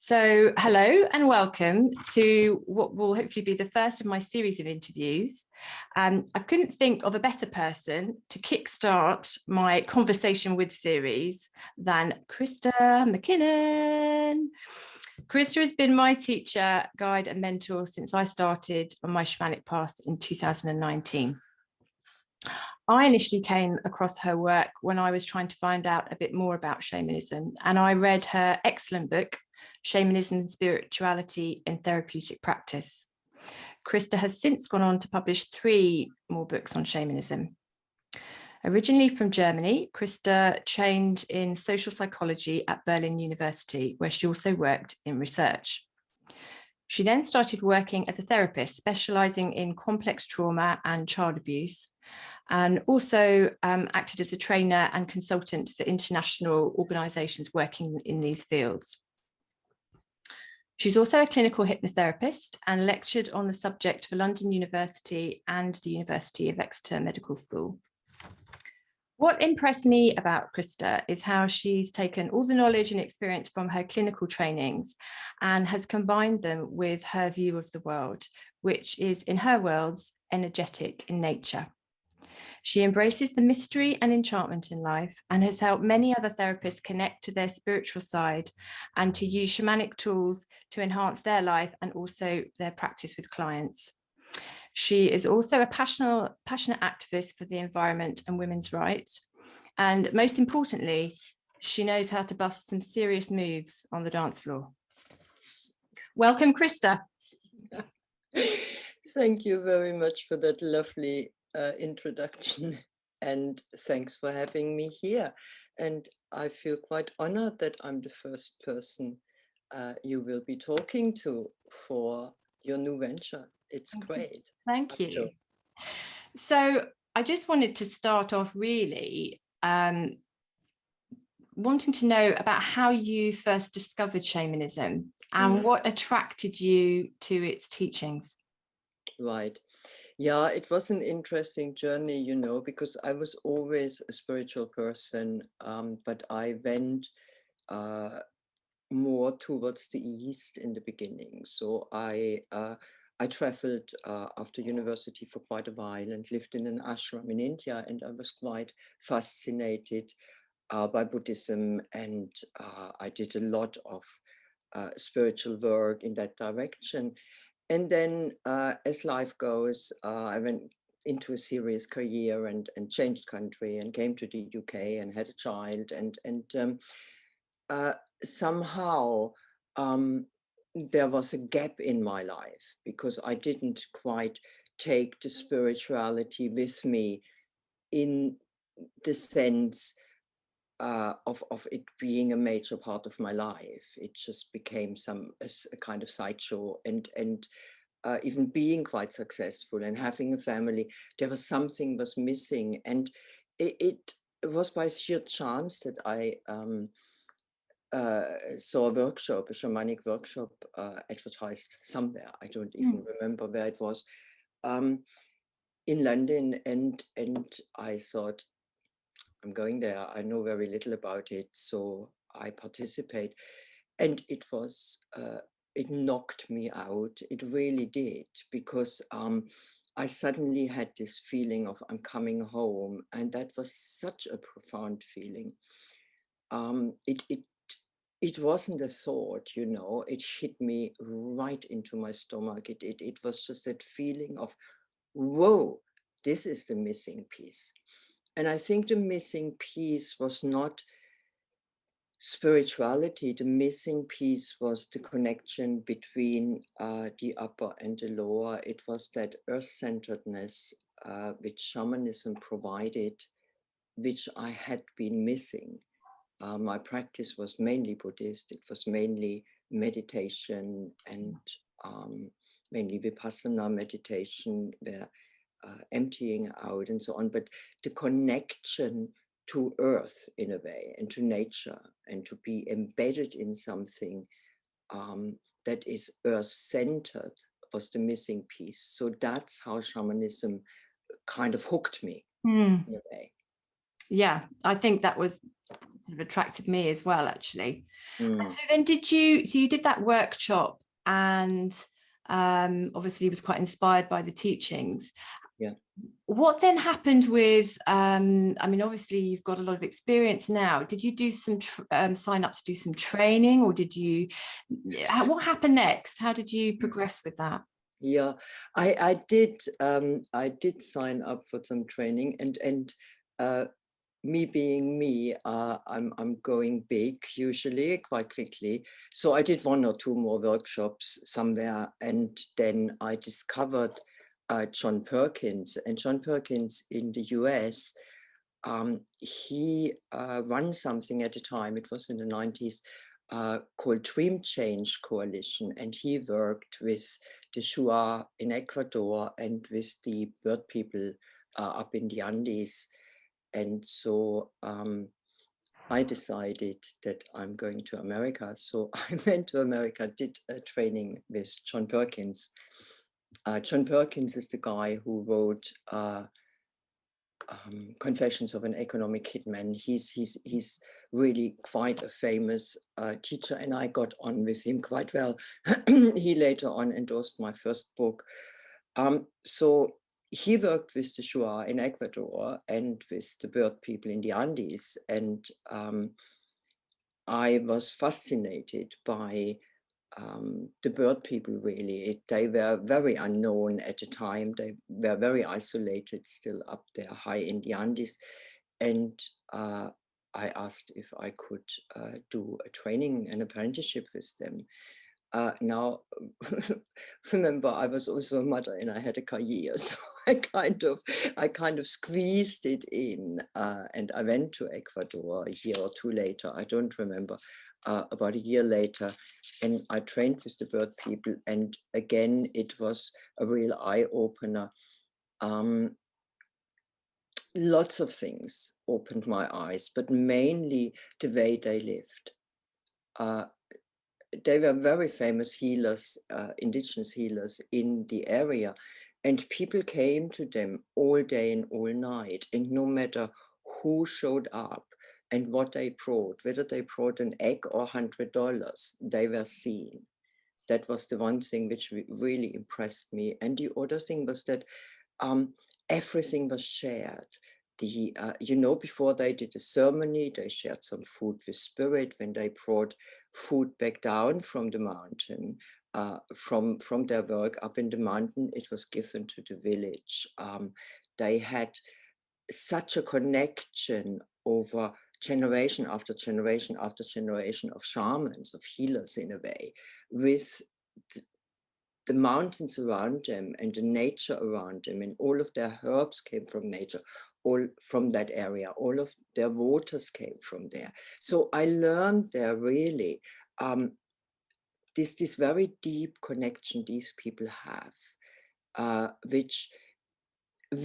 So hello and welcome to what will hopefully be the first of my series of interviews. I couldn't think of a better person to kickstart my conversation with series than Christa Mackinnon. Christa has been my teacher, guide and mentor since I started on my shamanic path in 2019. I initially came across her work when I was trying to find out a bit more about shamanism, and I read her excellent book, Shamanism, Spirituality and Therapeutic Practice. Christa has since gone on to publish 3 more books on shamanism. Originally from Germany, Christa trained in social psychology at Berlin University, where she also worked in research. She then started working as a therapist, specializing in complex trauma and child abuse, and also acted as a trainer and consultant for international organizations working in these fields. She's also a clinical hypnotherapist and lectured on the subject for London University and the University of Exeter Medical School. What impressed me about Christa is how she's taken all the knowledge and experience from her clinical trainings and has combined them with her view of the world, which is, in her words, energetic in nature. She embraces the mystery and enchantment in life and has helped many other therapists connect to their spiritual side and to use shamanic tools to enhance their life and also their practice with clients. She is also a passionate activist for the environment and women's rights. And most importantly, she knows how to bust some serious moves on the dance floor. Welcome, Christa. Thank you very much for that lovely introduction, and thanks for having me here. And I feel quite honored that I'm the first person you will be talking to for your new venture. It's great. Thank you. So I just wanted to start off really wanting to know about how you first discovered shamanism and what attracted you to its teachings. Right. Yeah, it was an interesting journey, you know, because I was always a spiritual person, but I went more towards the east in the beginning. So I traveled after university for quite a while and lived in an ashram in India, and I was quite fascinated by Buddhism, and I did a lot of spiritual work in that direction. And then as life goes, I went into a serious career and changed country and came to the UK and had a child, and somehow there was a gap in my life because I didn't quite take the spirituality with me in the sense of it being a major part of my life. It just became a kind of sideshow, and even being quite successful and having a family, there was something was missing, and it was by sheer chance that I saw a workshop, a shamanic workshop advertised somewhere. I don't even remember where it was, in London, and I thought, I'm going there. I know very little about it, so I participate. And it was, it knocked me out. It really did, because I suddenly had this feeling of I'm coming home. And that was such a profound feeling. It wasn't a thought, you know, it hit me right into my stomach. It was just that feeling of, whoa, this is the missing piece. And I think the missing piece was not spirituality. The missing piece was the connection between the upper and the lower. It was that earth-centeredness which shamanism provided, which I had been missing. My practice was mainly Buddhist. It was mainly meditation and mainly Vipassana meditation, where emptying out and so on, but the connection to earth in a way, and to nature, and to be embedded in something that is earth-centered was the missing piece. So that's how shamanism kind of hooked me in a way. Yeah, I think that was sort of attracted me as well, actually. Mm. And so then you did that workshop, and obviously was quite inspired by the teachings. Yeah. What then happened with, I mean, obviously you've got a lot of experience now. Did you do some sign up to do some training, or what happened next? How did you progress with that? Yeah, I did sign up for some training, and me being me, I'm going big usually quite quickly. So I did 1 or 2 more workshops somewhere, and then I discovered John Perkins. And John Perkins in the US, he ran something at the time, it was in the 90s, called Dream Change Coalition, and he worked with the Shuar in Ecuador and with the bird people up in the Andes. And so I decided that I'm going to America. So I went to America, did a training with John Perkins. John Perkins is the guy who wrote Confessions of an Economic Hitman. He's really quite a famous teacher, and I got on with him quite well. He later on endorsed my first book. So he worked with the Shuar in Ecuador and with the bird people in the Andes, and I was fascinated by the bird people, really. They were very unknown at the time. They were very isolated still up there high in the Andes. And I asked if I could do a training, an apprenticeship with them. Now, remember, I was also a mother and I had a career, so I kind of squeezed it in, and I went to Ecuador a year or 2 later. I don't remember, about a year later, and I trained with the bird people. And again, it was a real eye opener. Lots of things opened my eyes, but mainly the way they lived. They were very famous healers, indigenous healers in the area, and people came to them all day and all night, and no matter who showed up and what they brought, whether they brought an egg or $100, they were seen. That was the one thing which really impressed me. And the other thing was that everything was shared. Before they did the ceremony, they shared some food with spirit. When they brought food back down from the mountain, from their work up in the mountain, it was given to the village. They had such a connection over generation after generation after generation of shamans, of healers in a way, with the mountains around them and the nature around them, and all of their herbs came from nature, all from that area, all of their waters came from there. So I learned there really this very deep connection these people have, which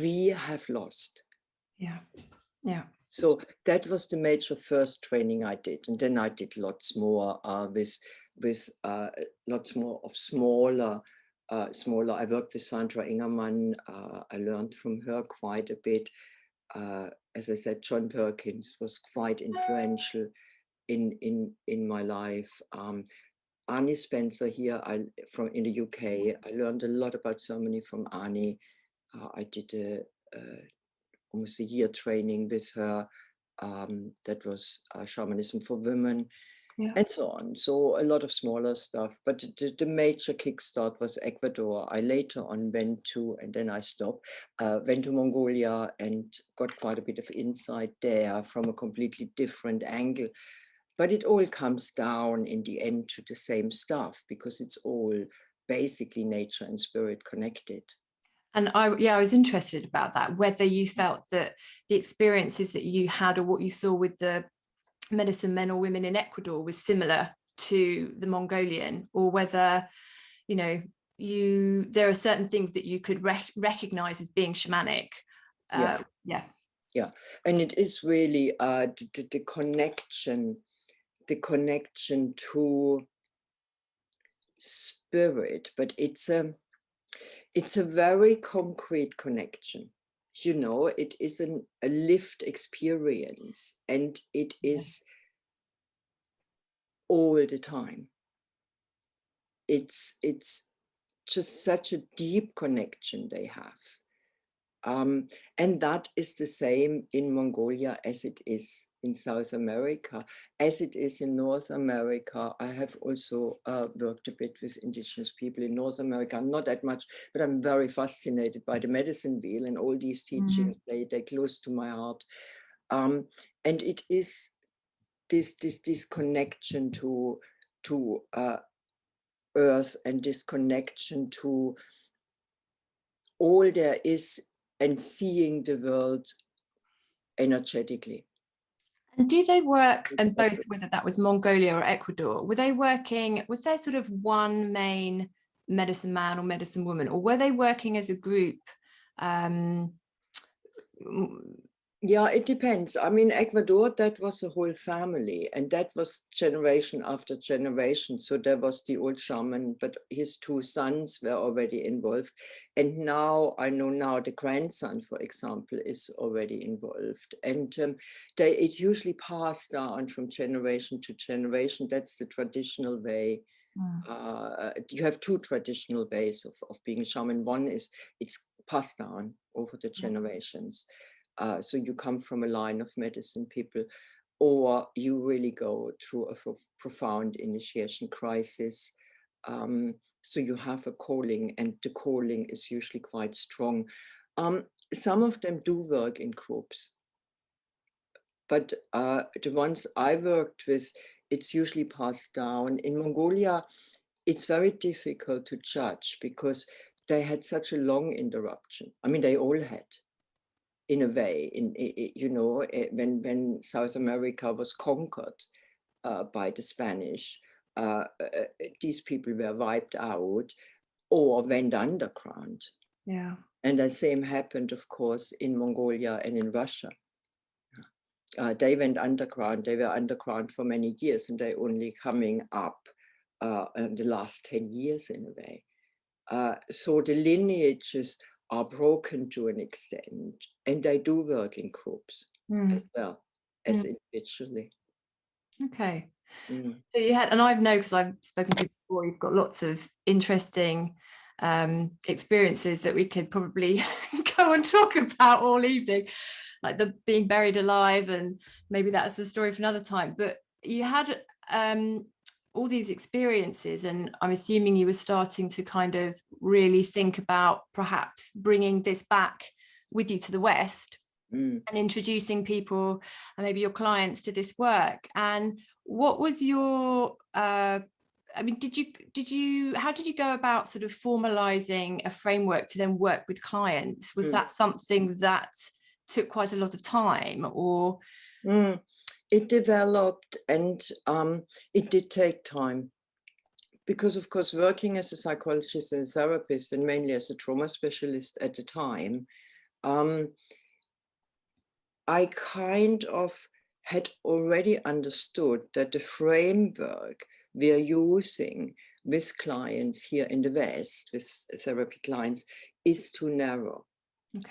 we have lost. Yeah, yeah. So that was the major first training I did, and then I did lots more with lots more of smaller. I worked with Sandra Ingerman. I learned from her quite a bit. As I said, John Perkins was quite influential in my life. Annie Spencer here, from in the UK. I learned a lot about ceremony from Annie. I did almost a year training with her. That was shamanism for women, Yeah. and so on. So a lot of smaller stuff, but the major kickstart was Ecuador. I later on went to, and then I stopped, went to Mongolia and got quite a bit of insight there from a completely different angle. But it all comes down in the end to the same stuff, because it's all basically nature and spirit connected. And I was interested about that, whether you felt that the experiences that you had or what you saw with the medicine men or women in Ecuador was similar to the Mongolian, or whether, there are certain things that you could recognize as being shamanic. Yeah, and it is really the connection to spirit, but it's a very concrete connection. You know, it is a lived experience, and it is all the time. It's just such a deep connection they have. And that is the same in Mongolia as it is in South America, as it is in North America. I have also worked a bit with indigenous people in North America, not that much, but I'm very fascinated by the medicine wheel and all these teachings. They're close to my heart. And it is this connection to earth, and this connection to all there is, and seeing the world energetically. And do they work, and both, whether that was Mongolia or Ecuador, were they working, was there sort of one main medicine man or medicine woman, or were they working as a group? Yeah, it depends. I mean, Ecuador, that was a whole family, and that was generation after generation. So there was the old shaman, but his two sons were already involved. And now, I know now the grandson, for example, is already involved. And it's usually passed down from generation to generation. That's the traditional way. You have two traditional ways of being a shaman. One is it's passed down over the generations. So you come from a line of medicine people, or you really go through a profound initiation crisis. So you have a calling, and the calling is usually quite strong. Some of them do work in groups, but the ones I worked with, it's usually passed down. In Mongolia, it's very difficult to judge because they had such a long interruption. I mean, they all had, in a way, you know, when South America was conquered by the Spanish, these people were wiped out or went underground. Yeah. And the same happened, of course, in Mongolia and in Russia. They went underground. They were underground for many years, and they're only coming up in the last 10 years in a way. So the lineages are broken to an extent, and they do work in groups as well as individually. Okay. So you had, and I know because I've spoken to you before, you've got lots of interesting experiences that we could probably go and talk about all evening, like the being buried alive, and maybe that's a story for another time. But you had all these experiences, and I'm assuming you were starting to kind of really think about perhaps bringing this back with you to the West and introducing people and maybe your clients to this work. And what was your I mean, how did you go about sort of formalizing a framework to then work with clients? Was that something that took quite a lot of time, or? It developed, and it did take time. Because, of course, working as a psychologist and a therapist, and mainly as a trauma specialist at the time, I kind of had already understood that the framework we are using with clients here in the West, with therapy clients, is too narrow.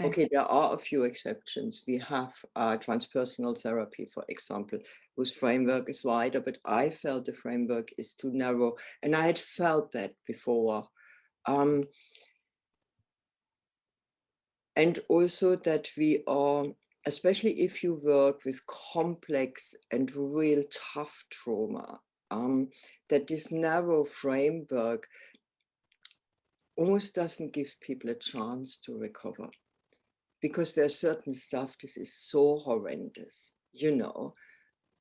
Okay, there are a few exceptions. We have transpersonal therapy, for example, whose framework is wider, but I felt the framework is too narrow, and I had felt that before. And also that we are, especially if you work with complex and real tough trauma, that this narrow framework almost doesn't give people a chance to recover. Because there's certain stuff, this is so horrendous, you know,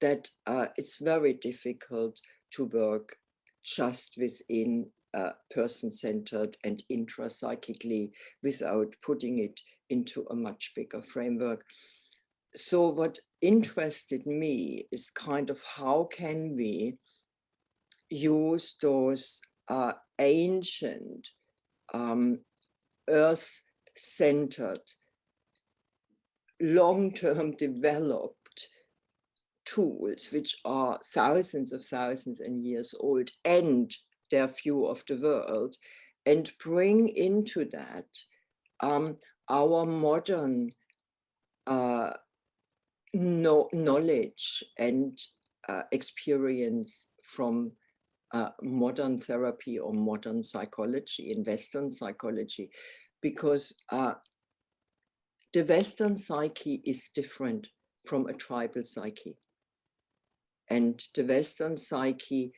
that it's very difficult to work just within person-centered and intrapsychically without putting it into a much bigger framework. So what interested me is kind of how can we use those ancient earth-centered, long-term developed tools, which are thousands and years old, and their view of the world, and bring into that our modern knowledge and experience from modern therapy or modern psychology, in Western psychology, because the Western psyche is different from a tribal psyche. And the Western psyche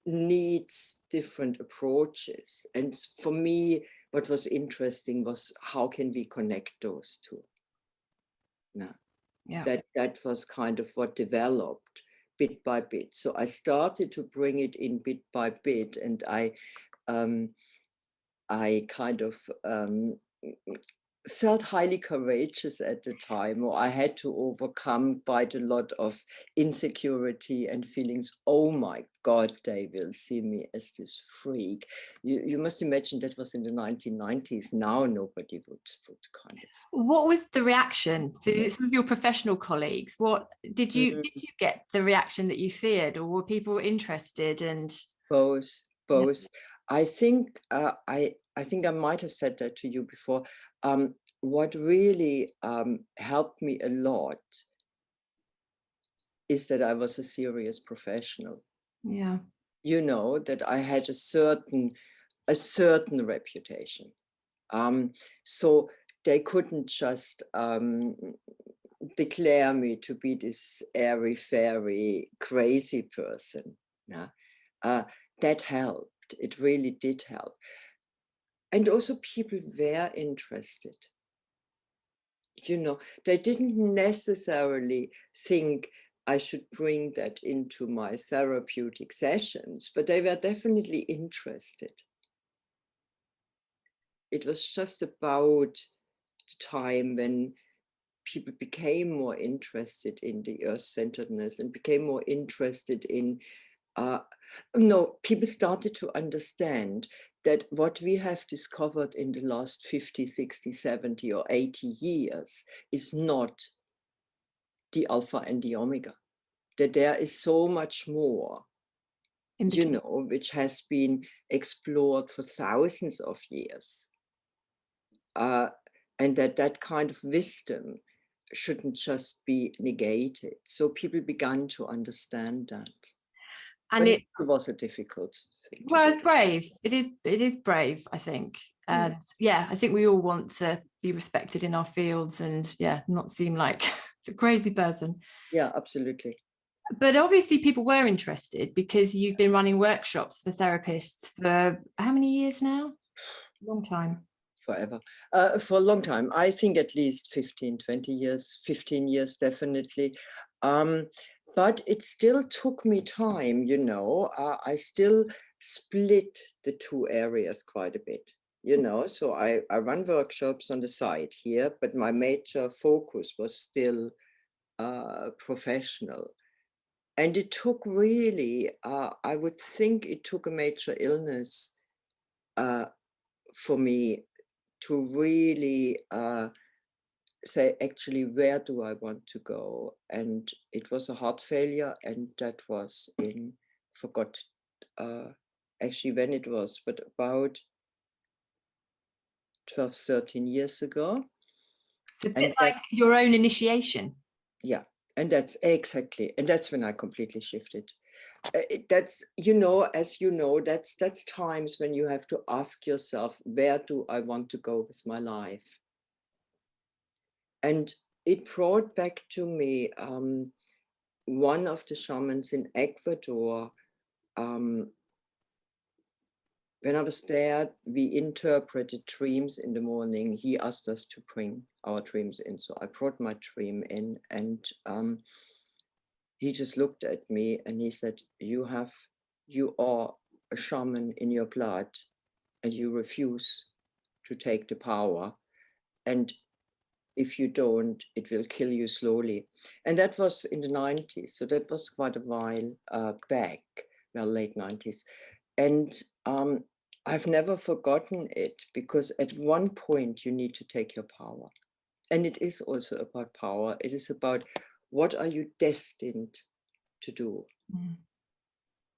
needs different approaches. And for me, what was interesting was how can we connect those two? That was kind of what developed bit by bit. So I started to bring it in bit by bit, and I kind of felt highly courageous at the time, or I had to overcome quite a lot of insecurity and feelings. Oh my God, they will see me as this freak. You must imagine that was in the 1990s. Now nobody would kind of. What was the reaction to some of your professional colleagues? What did you get the reaction that you feared, or were people interested? And both. I think I think I might have said that to you before. What really helped me a lot is that I was a serious professional. Yeah. You know, that I had a certain reputation. So they couldn't just declare me to be this airy-fairy crazy person. That helped. It really did help. And also people were interested. You know, they didn't necessarily think I should bring that into my therapeutic sessions, but they were definitely interested. It was just about the time when people became more interested in the earth-centeredness and became more interested in people started to understand that what we have discovered in the last 50, 60, 70 or 80 years is not the alpha and the omega, that there is so much more, you know, which has been explored for thousands of years. And that kind of wisdom shouldn't just be negated. So people began to understand that. And it was a difficult thing. Well, it's brave. It is brave, I think. And yeah, I think we all want to be respected in our fields and not seem like a crazy person. Yeah, absolutely. But obviously people were interested because you've been running workshops for therapists for how many years now? Long time. Forever. For a long time. I think at least 15, 20 years, 15 years, definitely. But it still took me time, you know. I still split the two areas quite a bit, you know. So I run workshops on the side here, but my major focus was still professional. And it took really, I would think it took a major illness for me to really say, actually, where do I want to go? And it was a heart failure, and that was forgot actually when it was, but about 12, 13 years ago. It's a bit like your own initiation. Yeah, and that's exactly, and that's when I completely shifted. That's, you know, as you know, that's times when you have to ask yourself, where do I want to go with my life? And it brought back to me one of the shamans in Ecuador. When I was there, we interpreted dreams in the morning. He asked us to bring our dreams in. So I brought my dream in, and he just looked at me and he said, you are a shaman in your blood and you refuse to take the power. And if you don't, it will kill you slowly. And that was in the 90s. So that was quite a while back, well, late 90s. And I've never forgotten it, because at one point you need to take your power. And it is also about power. It is about what are you destined to do?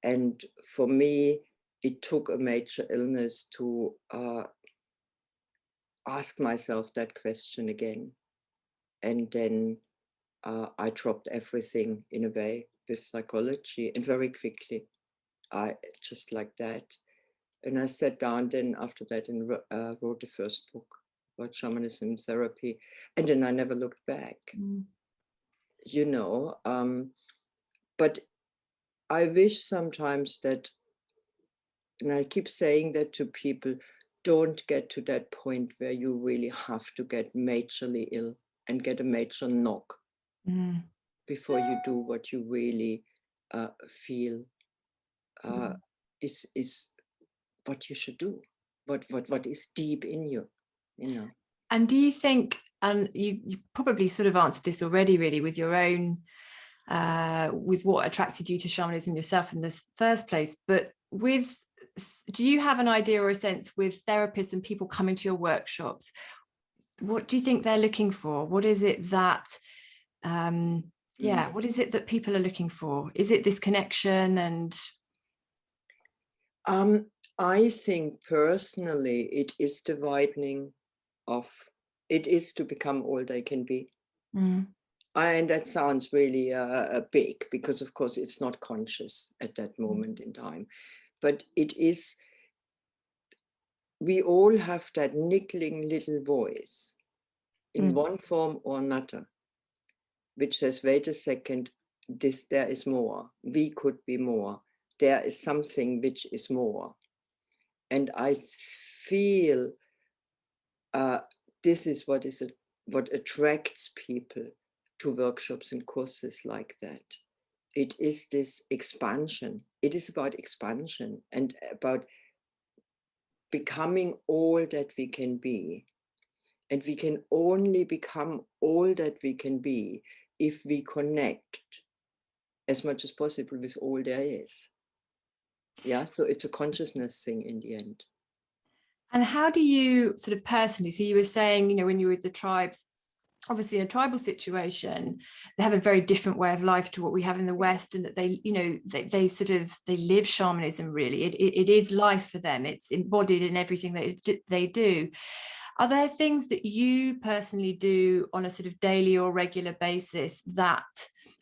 And for me, it took a major illness to ask myself that question again. And then I dropped everything in a way with psychology, and very quickly, just like that. And I sat down then after that and wrote the first book about shamanism therapy. And then I never looked back, you know. But I wish sometimes that, and I keep saying that to people, don't get to that point where you really have to get majorly ill and get a major knock before you do what you really feel is what you should do, what is deep in you, you know. And do you think, and you probably sort of answered this already, really, with your own, with what attracted you to shamanism yourself in the first place, but do you have an idea or a sense with therapists and people coming to your workshops, what do you think they're looking for? What is it that, what is it that people are looking for? Is it this connection? And I think personally it is the widening of, it is to become all they can be. And that sounds really big, because of course it's not conscious at that moment in time, but it is. We all have that niggling little voice in one form or another, which says, wait a second, there is more, we could be more, there is something which is more. And I feel this is what attracts people to workshops and courses like that. It is this expansion. It is about expansion and about becoming all that we can be. And we can only become all that we can be if we connect as much as possible with all there is. Yeah, so it's a consciousness thing in the end. And how do you sort of personally, so you were saying, you know, when you were with the tribes, obviously in a tribal situation, they have a very different way of life to what we have in the West, and that they, you know, they sort of, they live shamanism really. It is life for them. It's embodied in everything that they do. Are there things that you personally do on a sort of daily or regular basis that,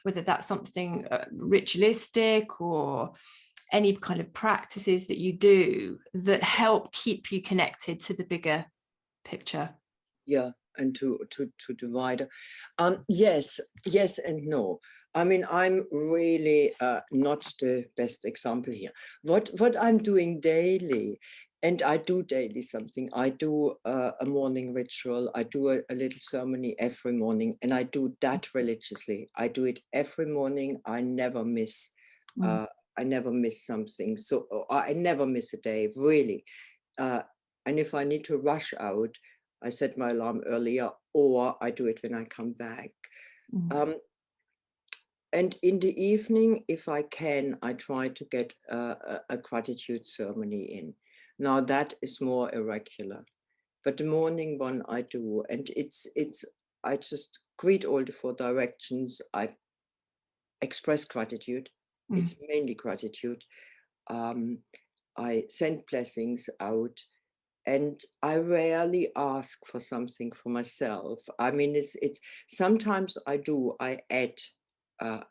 whether that's something ritualistic or any kind of practices that you do that help keep you connected to the bigger picture? Yeah, and to the wider. Yes and no. I mean, I'm really not the best example here. What I'm doing daily, and I do daily something. I do a morning ritual. I do a little ceremony every morning, and I do that religiously. I do it every morning. I never miss. I never miss something. So I never miss a day, really. And if I need to rush out, I set my alarm earlier, or I do it when I come back. And in the evening, if I can, I try to get a gratitude ceremony in. Now that is more irregular, but the morning one I do, and I just greet all the four directions. I express gratitude. It's mainly gratitude. I send blessings out. And I rarely ask for something for myself. I mean, it's sometimes I add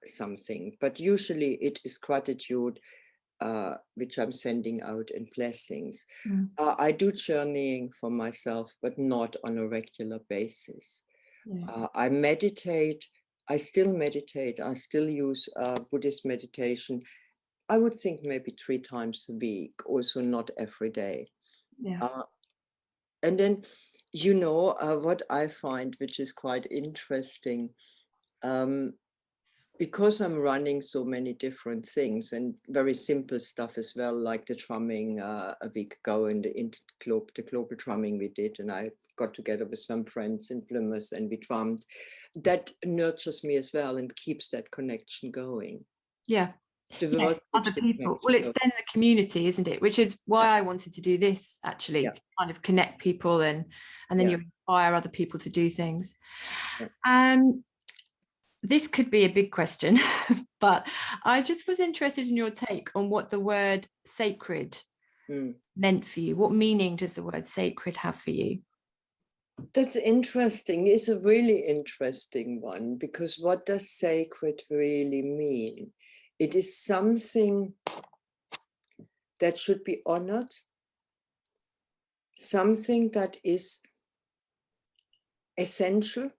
something, but usually it is gratitude, which I'm sending out, and blessings. I do journeying for myself, but not on a regular basis. I meditate. I still meditate. I still use Buddhist meditation. I would think maybe 3 times a week, also not every day. And then, you know, what I find, which is quite interesting, because I'm running so many different things and very simple stuff as well, like the drumming a week ago in the global drumming we did, and I got together with some friends in Plymouth and we drummed. That nurtures me as well and keeps that connection going. Yeah. Yes, other people. Well, it's then the community, isn't it? Which is why I wanted to do this, actually, to kind of connect people, and then you inspire other people to do things. This could be a big question, but I just was interested in your take on what the word sacred meant for you. What meaning does the word sacred have for you? That's interesting. It's a really interesting one, because what does sacred really mean? It is something that should be honored, something that is essential,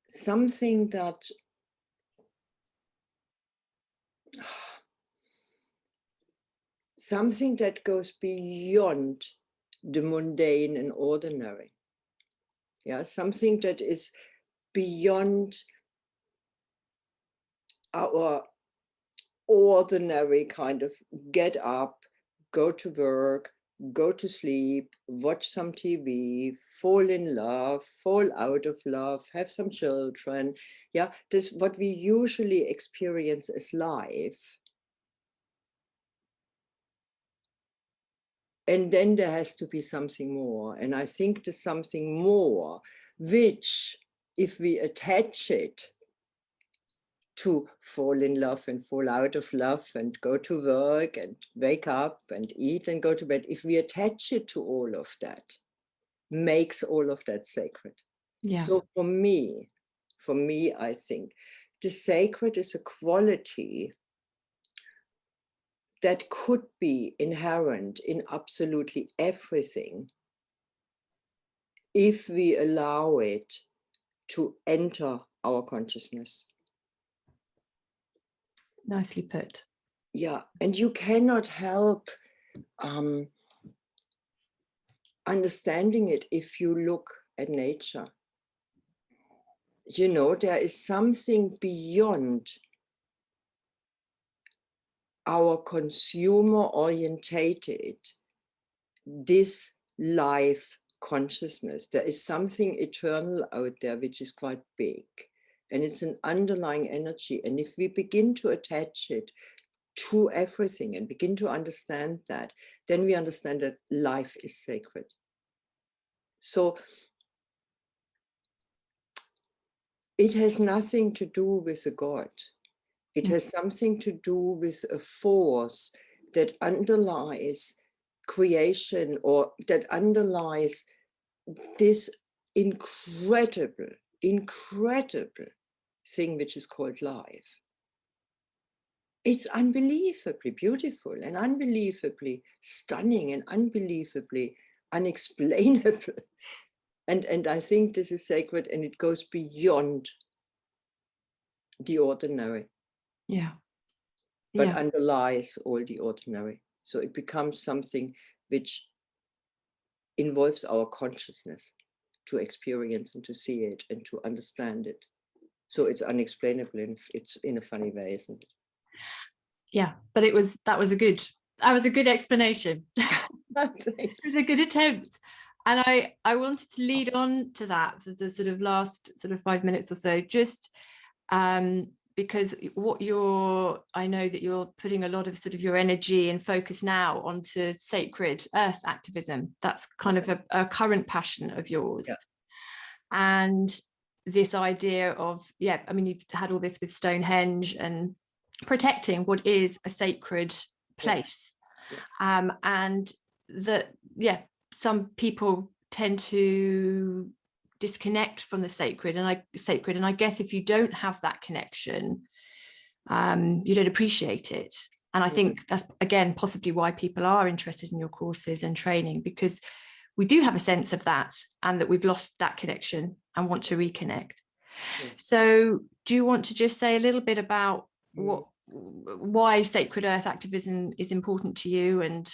something that goes beyond the mundane and ordinary. Yeah, something that is beyond our ordinary kind of get up, go to work, go to sleep, watch some TV, fall in love, fall out of love, have some children. Yeah, this what we usually experience as life. And then there has to be something more. And I think there's something more, which if we attach it to fall in love and fall out of love and go to work and wake up and eat and go to bed, if we attach it to all of that, makes all of that sacred. Yeah. So for me, I think the sacred is a quality that could be inherent in absolutely everything if we allow it to enter our consciousness. Nicely put. Yeah, and you cannot help understanding it if you look at nature. You know, there is something beyond our consumer-orientated, this life consciousness. There is something eternal out there which is quite big, and it's an underlying energy. And if we begin to attach it to everything and begin to understand that, then we understand that life is sacred. So it has nothing to do with a God. It has something to do with a force that underlies creation, or that underlies this incredible thing which is called life. It's unbelievably beautiful and unbelievably stunning and unbelievably unexplainable. And I think this is sacred, and it goes beyond the ordinary. Yeah. But underlies all the ordinary. So it becomes something which involves our consciousness to experience and to see it and to understand it. So it's unexplainable, and it's in a funny way, isn't it? Yeah, but that was a good explanation. It was a good attempt. And I wanted to lead on to that for the sort of last sort of 5 minutes or so, just because I know that you're putting a lot of sort of your energy and focus now onto sacred earth activism. That's kind of a current passion of yours. Yeah. And this idea of, I mean, you've had all this with Stonehenge and protecting what is a sacred place. And that, some people tend to disconnect from the sacred, and I guess if you don't have that connection, you don't appreciate it. And I think that's, again, possibly why people are interested in your courses and training, because we do have a sense of that, and that we've lost that connection and want to reconnect. So do you want to just say a little bit about why Sacred Earth Activism is important to you? And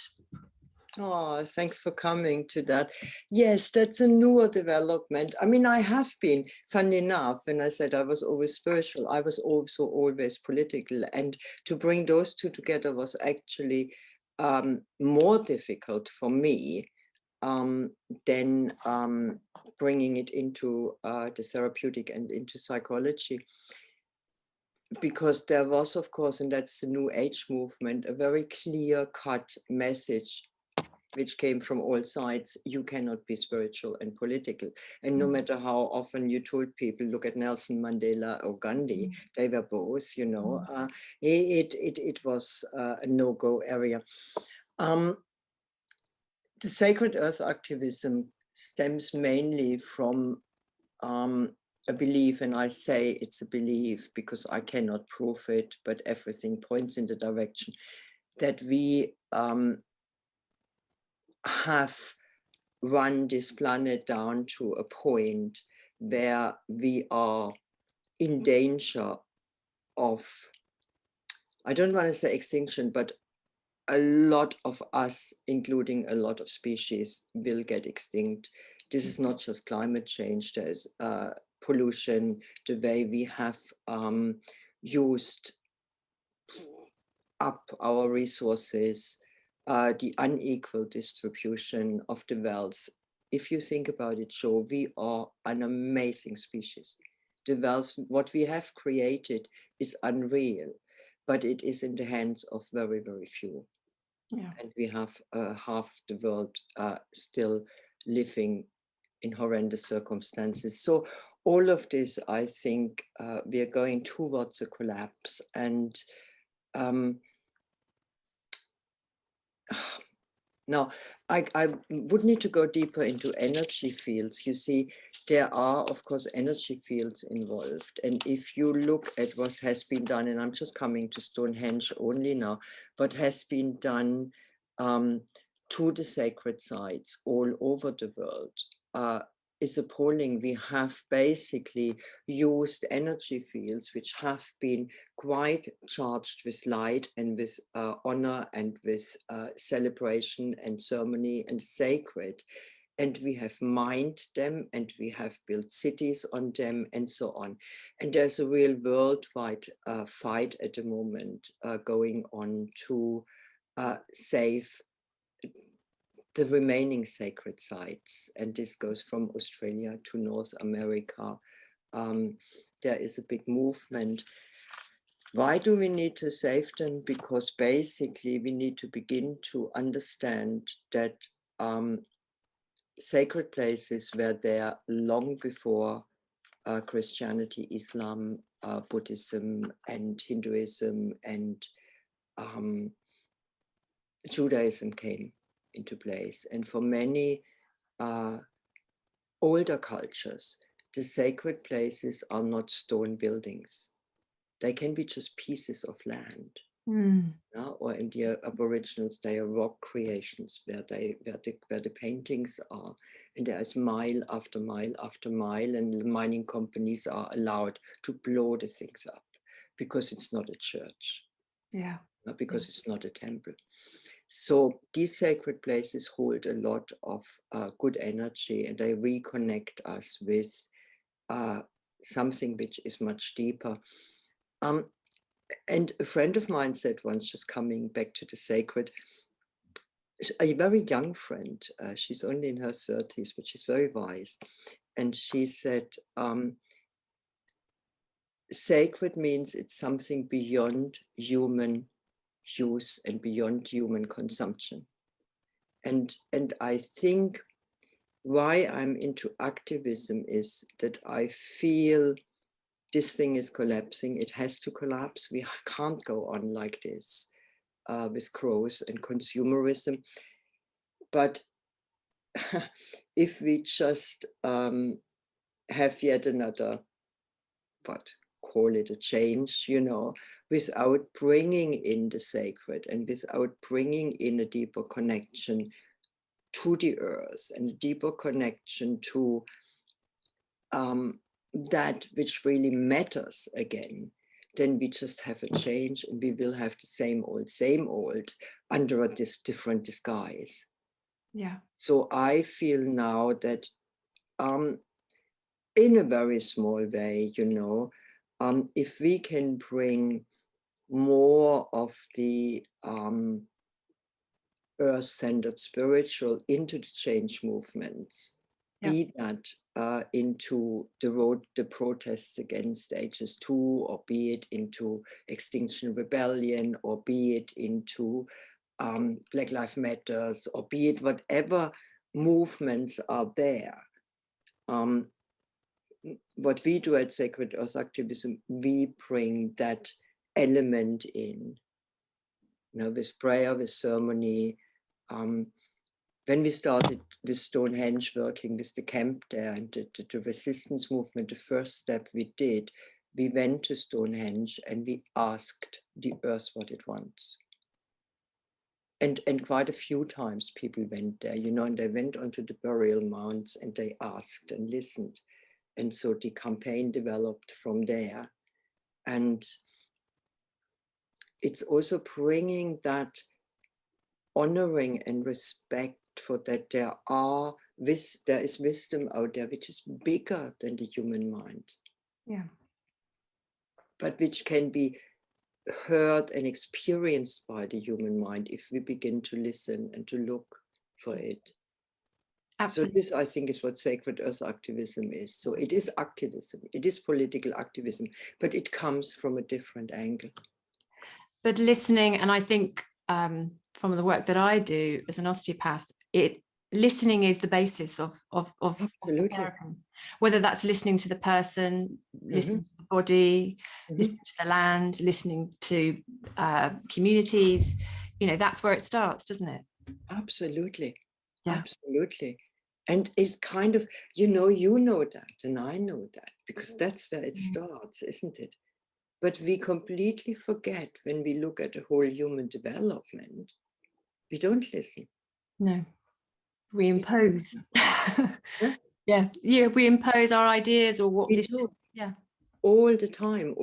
oh, thanks for coming to that. Yes, that's a newer development. I mean, I have been, funny enough, when I said I was always spiritual, I was also always political. And to bring those two together was actually more difficult for me than bringing it into the therapeutic and into psychology. Because there was, of course, and that's the New Age movement, a very clear-cut message which came from all sides: you cannot be spiritual and political. And no matter how often you told people, look at Nelson Mandela or Gandhi, they were both, you know, it was a no-go area. The Sacred Earth Activism stems mainly from a belief, and I say it's a belief because I cannot prove it, but everything points in the direction that we have run this planet down to a point where we are in danger of, I don't want to say extinction, but a lot of us, including a lot of species, will get extinct. This is not just climate change. There's pollution, the way we have used up our resources, the unequal distribution of the wealth. If you think about it, Joe, we are an amazing species. The wealth, what we have created is unreal, but it is in the hands of very, very few. Yeah. And we have half the world still living in horrendous circumstances. So all of this, I think we are going towards a collapse. And now, I would need to go deeper into energy fields. You see, there are, of course, energy fields involved. And if you look at what has been done, and I'm just coming to Stonehenge only now, what has been done to the sacred sites all over the world is appalling. We have basically used energy fields which have been quite charged with light and with honor and with celebration and ceremony and sacred. And we have mined them and we have built cities on them and so on. And there's a real worldwide fight at the moment going on to save the remaining sacred sites. And this goes from Australia to North America. There is a big movement. Why do we need to save them? Because basically we need to begin to understand that sacred places were there long before Christianity, Islam, Buddhism, and Hinduism and Judaism came into place. And for many older cultures, the sacred places are not stone buildings. They can be just pieces of land. Or in the Aboriginals, they are rock creations where the paintings are. And there is mile after mile after mile, and the mining companies are allowed to blow the things up because it's not a church. Yeah. Because it's not a temple. So these sacred places hold a lot of good energy, and they reconnect us with something which is much deeper. And a friend of mine said once, just coming back to the sacred, a very young friend, she's only in her 30s, but she's very wise. And she said, sacred means it's something beyond human use and beyond human consumption. And I think why I'm into activism is that I feel this thing is collapsing. It has to collapse. We can't go on like this with growth and consumerism. But if we just have yet another, call it a change, without bringing in the sacred and without bringing in a deeper connection to the earth and a deeper connection to that which really matters again, then we just have a change and we will have the same old under a different disguise. Yeah. So I feel now that in a very small way, if we can bring more of the earth-centered spiritual into the change movements, be that into the protests against HS2, or be it into Extinction Rebellion, or be it into Black Lives Matters, or be it whatever movements are there. What we do at Sacred Earth Activism, we bring that element in, with prayer, with ceremony, when we started with Stonehenge, working with the camp there and the resistance movement, the first step we did, we went to Stonehenge and we asked the earth what it wants. And quite a few times people went there, you know, and they went onto the burial mounds and they asked and listened. And so the campaign developed from there. And it's also bringing that honoring and respect for that there is wisdom out there which is bigger than the human mind. Yeah. But which can be heard and experienced by the human mind if we begin to listen and to look for it. Absolutely. So this, I think, is what Sacred Earth Activism is. So it is activism, it is political activism, but it comes from a different angle. But listening, and I think from the work that I do as an osteopath, listening is the basis of therapy. Whether that's listening to the person, listening to the body, listening to the land, listening to communities, you know, that's where it starts, doesn't it? Absolutely. Yeah. Absolutely. And it's kind of, you know that, and I know that, because that's where it starts, isn't it? But we completely forget when we look at the whole human development, we don't listen. No, we impose. Yeah, we impose our ideas or what we do. Yeah. All the time.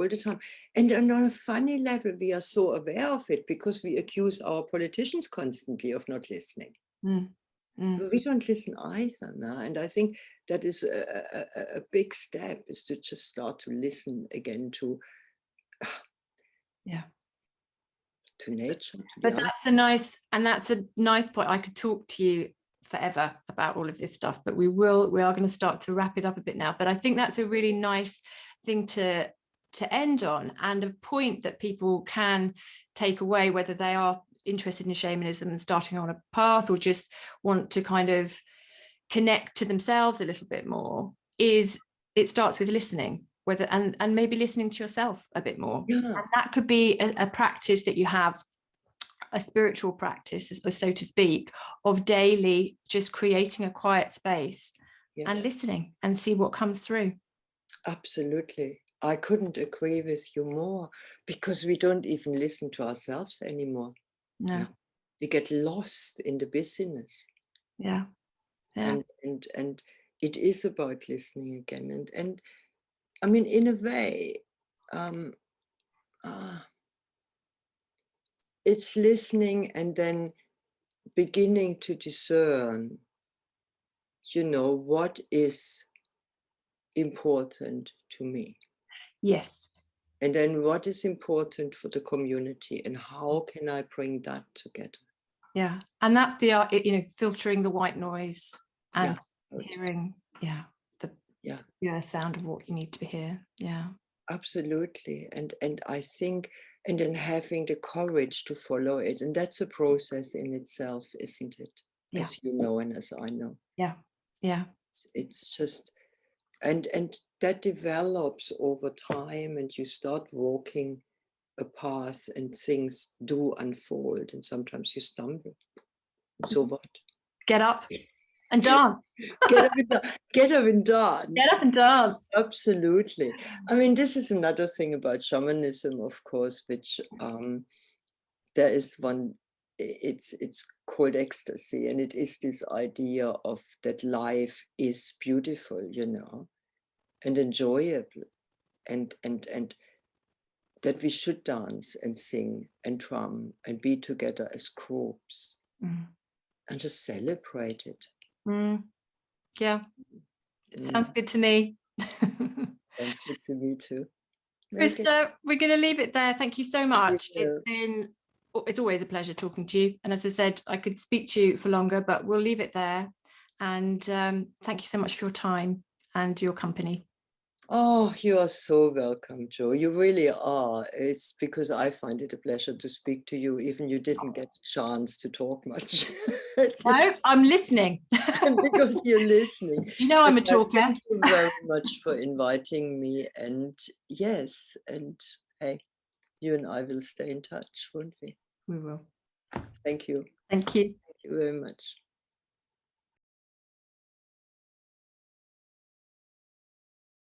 And on a funny level, we are so aware of it because we accuse our politicians constantly of not listening. But we don't listen either. No? And I think that is a big step, is to just start to listen again to nature. But that's a nice point. I could talk to you forever about all of this stuff, but we are going to start to wrap it up a bit now. But I think that's a really nice thing to end on, and a point that people can take away, whether they are interested in shamanism and starting on a path, or just want to kind of connect to themselves a little bit more, is it starts with listening, and maybe listening to yourself a bit more. And that could be a practice that you have, a spiritual practice, so to speak, of daily just creating a quiet space and listening and see what comes through. Absolutely. I couldn't agree with you more, because we don't even listen to ourselves anymore. No. We get lost in the busyness. Yeah. And it is about listening again. And I mean, in a way, it's listening and then beginning to discern, you know, what is important to me. Yes. And then what is important for the community, and how can I bring that together? Yeah. And that's the art, you know, filtering the white noise and hearing, the sound of what you need to hear. Yeah. Absolutely. And I think, and then having the courage to follow it. And that's a process in itself, isn't it? Yeah. As you know, and as I know. Yeah. Yeah. It's just, and that develops over time, and you start walking a path and things do unfold, and sometimes you stumble. So what? Get up and dance. Get up and dance. Get up and dance. Absolutely. I mean, this is another thing about shamanism, of course, which there is one, it's called ecstasy, and it is this idea of that life is beautiful, you know, and enjoyable, and that we should dance and sing and drum and be together as groups and just celebrate it. Yeah, it sounds good to me. Sounds good to me too. Christa, we're going to leave it there. Thank you so much. It's always a pleasure talking to you. And as I said, I could speak to you for longer, but we'll leave it there. And thank you so much for your time and your company. Oh, you are so welcome, Jo. You really are. It's because I find it a pleasure to speak to you, even you didn't get a chance to talk much. No, I'm listening. Because you're listening. You know I'm a talker. Thank you very much for inviting me. And yes, and hey, you and I will stay in touch, won't we? We will. Thank you. Thank you. Thank you very much.